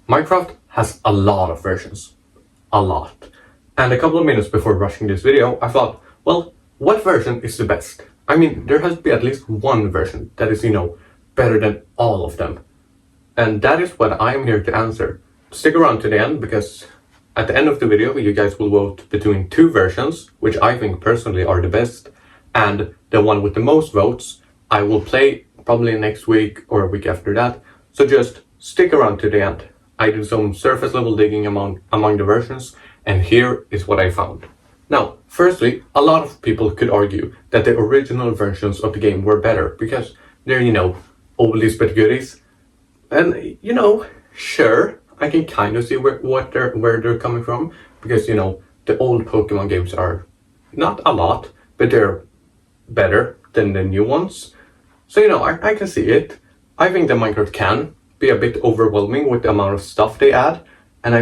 Minecraft has a lot of versions. A lot. And a couple of minutes before rushing this video, I thought, well, what version is the best? I mean, there has to be at least one version that is, better than all of them. And that is what I'm here to answer. Stick around to the end, because at the end of the video, you guys will vote between two versions, which I think personally are the best, and the one with the most votes I will play probably next week or a week after that. So just stick around to the end. I did some surface level digging among the versions, and here is what I found. Now, firstly, a lot of people could argue that the original versions of the game were better because they're, oldies but goodies. And, sure, I can kind of see where they're coming from because, the old Pokemon games are not a lot, but they're better than the new ones. So, I can see it. I think that Minecraft can be a bit overwhelming with the amount of stuff they add, and I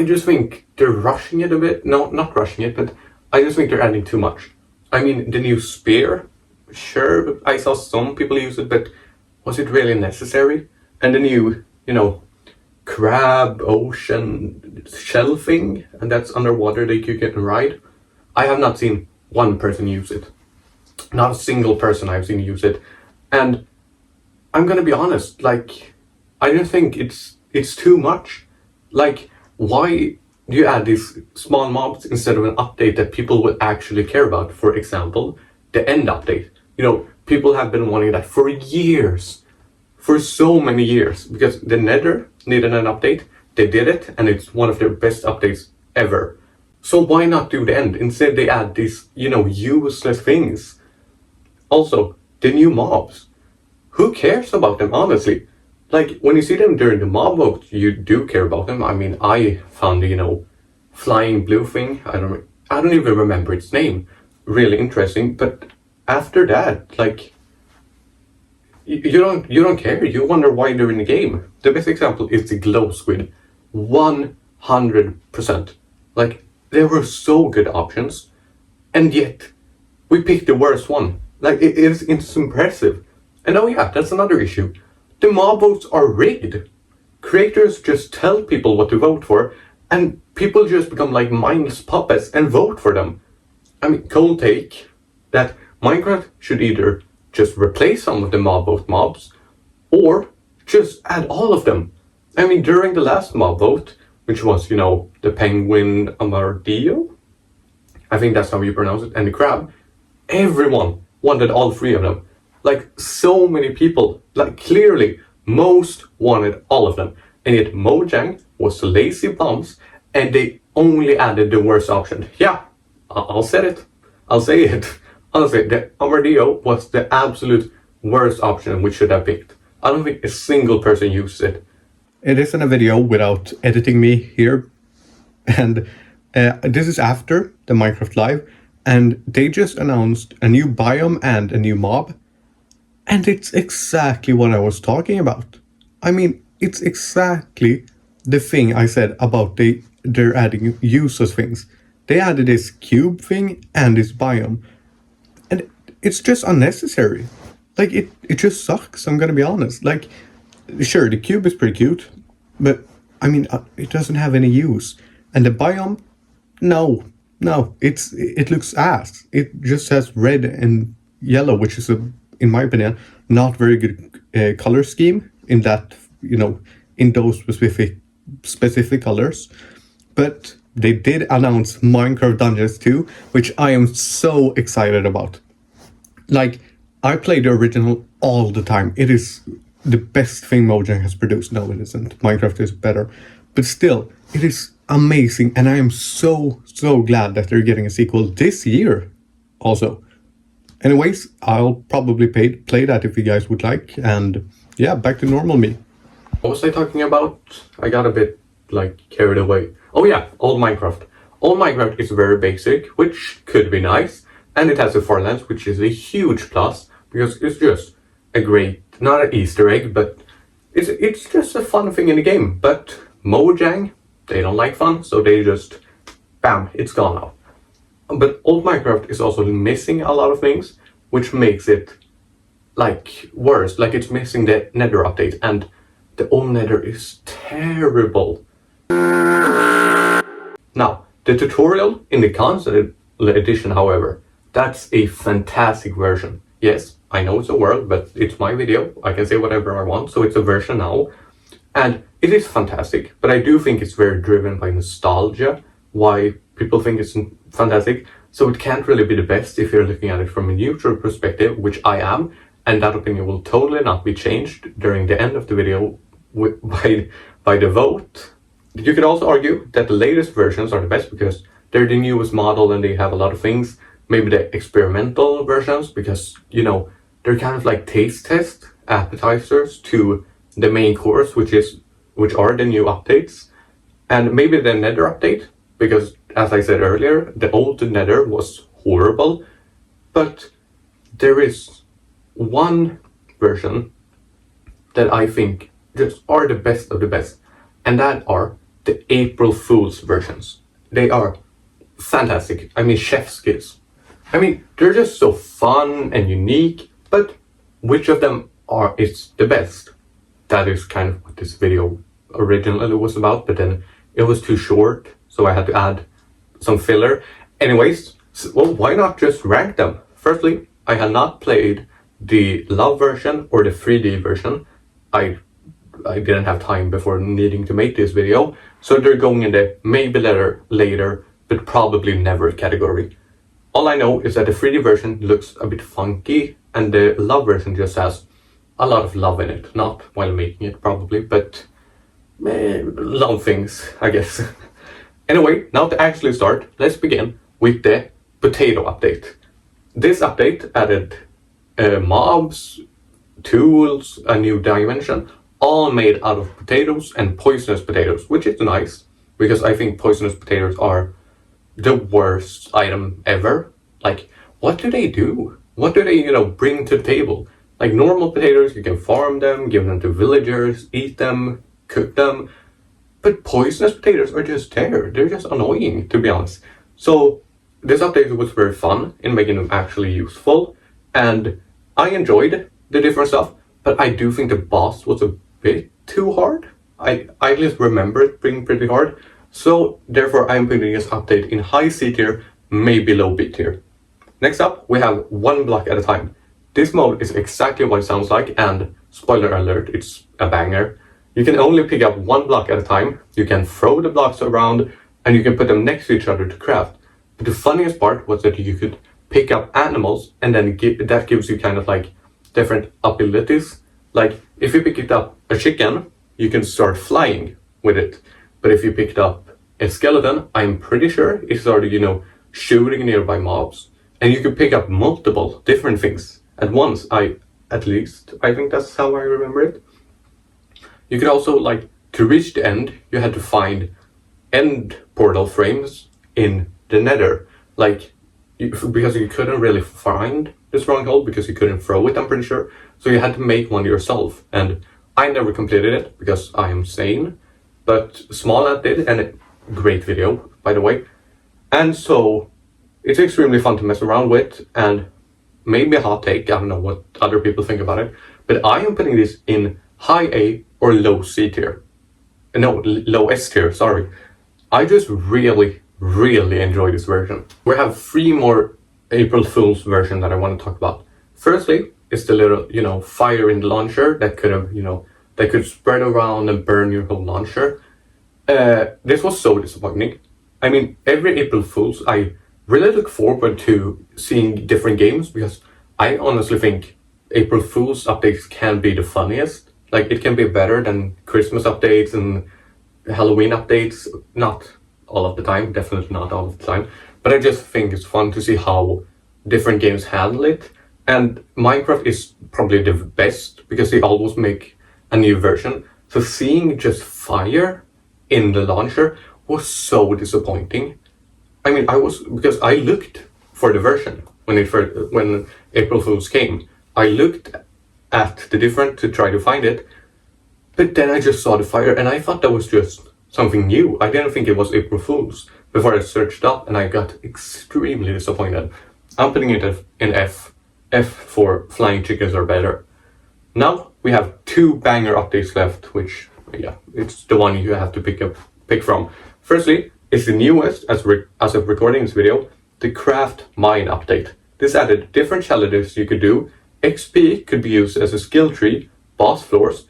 just think they're rushing it a bit. No, not rushing it, but I just think they're adding too much. I mean, the new spear, sure, I saw some people use it, but was it really necessary? And the new, crab, ocean, shell thing, and that's underwater that you can ride. I have not seen one person use it. Not a single person I've seen use it. And I'm gonna be honest, I don't think it's too much. Why do you add these small mobs instead of an update that people will actually care about? For example, the end update. People have been wanting that for years. For so many years. Because the Nether needed an update. They did it, and it's one of their best updates ever. So why not do the end? Instead they add these, useless things. Also, the new mobs. Who cares about them, honestly? When you see them during the mob vote, you do care about them. I mean, I found the, flying blue thing, I don't even remember its name, really interesting. But after that, you don't care. You wonder why they're in the game. The best example is the glow squid. 100%. There were so good options, and yet we picked the worst one. It's impressive. And oh yeah, that's another issue. The mob votes are rigged. Creators just tell people what to vote for, and people just become like mindless puppets and vote for them. I mean, cold take that Minecraft should either just replace some of the mob vote mobs, or just add all of them. I mean, during the last mob vote, which was, the penguin Amardio, I think that's how you pronounce it, and the crab, everyone wanted all three of them. So many people, clearly, most wanted all of them. And yet Mojang was lazy bums, and they only added the worst option. Yeah, I'll say it. I'll say it. Honestly, the Amardio was the absolute worst option we should have picked. I don't think a single person used it. It isn't a video without editing me here. And this is after the Minecraft Live, and they just announced a new biome and a new mob. And it's exactly what I was talking about. I mean, it's exactly the thing I said about they're adding useless things. They added this cube thing and this biome. And it's just unnecessary. It just sucks, I'm gonna be honest. Sure, the cube is pretty cute, but I mean, it doesn't have any use. And the biome, no, it looks ass. It just has red and yellow, which is in my opinion, not very good color scheme in that, in those specific colors. But they did announce Minecraft Dungeons 2, which I am so excited about. I play the original all the time. It is the best thing Mojang has produced. No, it isn't. Minecraft is better. But still, it is amazing, and I am so glad that they're getting a sequel this year also. Anyways, I'll probably play that if you guys would like, and yeah, back to normal me. What was I talking about? I got a bit, carried away. Oh yeah, old Minecraft. Old Minecraft is very basic, which could be nice, and it has a Farlands, which is a huge plus, because it's just a great, not an Easter egg, but it's just a fun thing in the game. But Mojang, they don't like fun, so they just, bam, it's gone now. But old Minecraft is also missing a lot of things, which makes it worse. It's missing the Nether update, and the old Nether is terrible. Now, the tutorial in the console edition, however, that's a fantastic version. Yes, I know it's a world, but it's my video. I can say whatever I want, so it's a version now. And it is fantastic, but I do think it's very driven by nostalgia, why people think it's fantastic. So it can't really be the best if you're looking at it from a neutral perspective, which I am, and that opinion will totally not be changed during the end of the video by the vote. You could also argue that the latest versions are the best because they're the newest model and they have a lot of things. Maybe the experimental versions because, you know, they're kind of like taste test appetizers to the main course, which are the new updates. And maybe the Nether update, because as I said earlier, the old Nether was horrible. But there is one version that I think just are the best of the best, and that are the April Fool's versions. They are fantastic. I mean, chef's kiss. I mean, they're just so fun and unique, but which of them is the best? That is kind of what this video originally was about, but then it was too short, so I had to add some filler. Anyways, well, why not just rank them? Firstly, I had not played the love version or the 3D version. I didn't have time before needing to make this video, so they're going in the maybe later, but probably never category. All I know is that the 3D version looks a bit funky, and the love version just has a lot of love in it. Not while making it, probably, but love things, I guess. Anyway, now to actually start, let's begin with the potato update. This update added mobs, tools, a new dimension, all made out of potatoes and poisonous potatoes, which is nice, because I think poisonous potatoes are the worst item ever. Like, what do they do? What do they, bring to the table? Like normal potatoes, you can farm them, give them to villagers, eat them, cook them. But poisonous potatoes are just there. They're just annoying, to be honest. So this update was very fun in making them actually useful. And I enjoyed the different stuff, but I do think the boss was a bit too hard. I at least remember it being pretty hard. So therefore I'm putting this update in high C tier, maybe low B tier. Next up, we have one block at a time. This mode is exactly what it sounds like, and spoiler alert, it's a banger. You can only pick up one block at a time, you can throw the blocks around, and you can put them next to each other to craft. But the funniest part was that you could pick up animals, and then that gives you kind of like different abilities. Like, if you picked up a chicken, you can start flying with it. But if you picked up a skeleton, I'm pretty sure it started, shooting nearby mobs. And you could pick up multiple different things at once. I think that's how I remember it. You could also, to reach the end, you had to find end portal frames in the Nether. Because you couldn't really find the stronghold because you couldn't throw it, I'm pretty sure. So you had to make one yourself. And I never completed it because I am sane. But Smallad did, and a great video, by the way. And so it's extremely fun to mess around with, and maybe a hot take, I don't know what other people think about it, but I am putting this in high A or low C tier. No, low S tier, sorry. I just really, really enjoy this version. We have 3 more April Fool's version that I want to talk about. Firstly, is the little, fire in the launcher that could have, that could spread around and burn your whole launcher. This was so disappointing. I mean, every April Fool's, I really look forward to seeing different games because I honestly think April Fool's updates can be the funniest. It can be better than Christmas updates and Halloween updates. Not all of the time, definitely not all of the time. But I just think it's fun to see how different games handle it. And Minecraft is probably the best because they always make a new version. So seeing just fire in the launcher was so disappointing. I mean, because I looked for the version when April Fool's came. I looked at the different to try to find it, but then I just saw the fire and I thought that was just something new. I didn't think it was April Fool's before I searched up, and I got extremely disappointed. I'm putting it in F. F for flying chickens are better. Now we have 2 banger updates left, which, yeah, it's the one you have to pick from. Firstly, it's the newest, as of recording this video, the Craft Mine update. This added different challenges you could do. XP could be used as a skill tree, boss floors,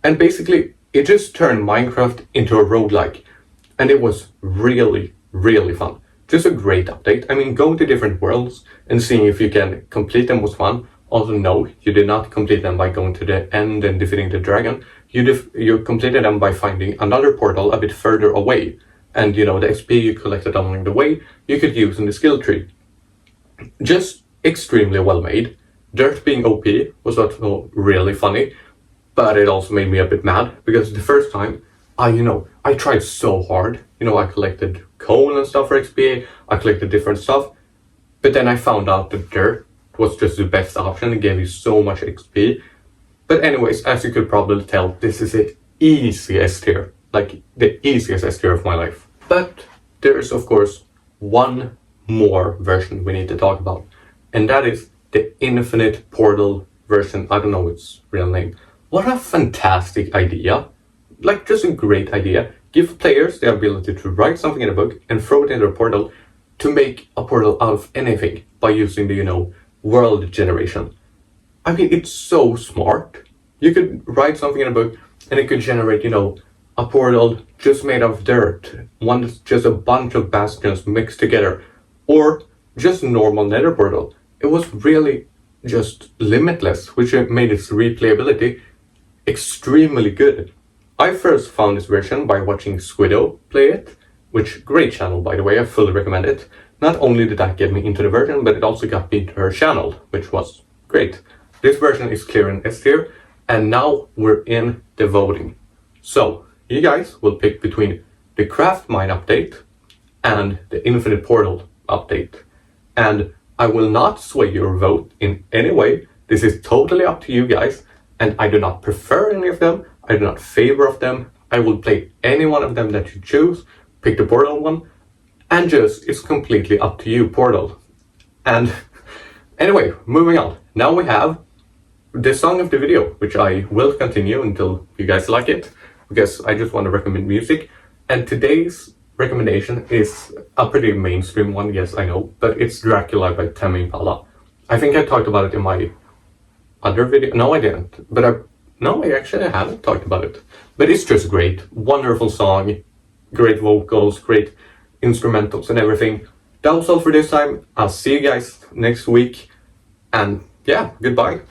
and basically it just turned Minecraft into a roguelike. And it was really, really fun. Just a great update. I mean, going to different worlds and seeing if you can complete them was fun. Also, no, you did not complete them by going to the end and defeating the dragon. You completed them by finding another portal a bit further away. And, you know, the XP you collected along the way, you could use in the skill tree. Just extremely well made. Dirt being OP was also really funny, but it also made me a bit mad, because the first time, I tried so hard. I collected coal and stuff for XP, I collected different stuff, but then I found out that dirt was just the best option. It gave you so much XP. But anyways, as you could probably tell, this is the easiest tier. Like, the easiest S tier of my life. But there's, of course, one more version we need to talk about. And that is the Infinite Portal version. I don't know its real name. What a fantastic idea. Like, just a great idea. Give players the ability to write something in a book and throw it into a portal to make a portal out of anything by using the, world generation. I mean, it's so smart. You could write something in a book and it could generate, a portal just made of dirt. One that's just a bunch of bastions mixed together. Or just a normal nether portal. It was really just limitless, which made its replayability extremely good. I first found this version by watching Squiddo play it, which, great channel by the way, I fully recommend it. Not only did that get me into the version, but it also got me to her channel, which was great. This version is clear in S tier, and now we're in the voting. So, you guys will pick between the Craft Mine update and the Infinite Portal update. And I will not sway your vote in any way. This is totally up to you guys, and I do not prefer any of them. I do not favor of them. I will play any one of them that you choose. Pick the Portal one, and it's completely up to you, Portal. And anyway, moving on. Now we have the song of the video, which I will continue until you guys like it, because I just want to recommend music. And today's recommendation is a pretty mainstream one, yes, I know, but it's Dracula by Tame Impala. I think I talked about it in my other video. No, I didn't. But I actually haven't talked about it. But it's just great. Wonderful song. Great vocals, great instrumentals and everything. That was all for this time. I'll see you guys next week. And yeah, goodbye.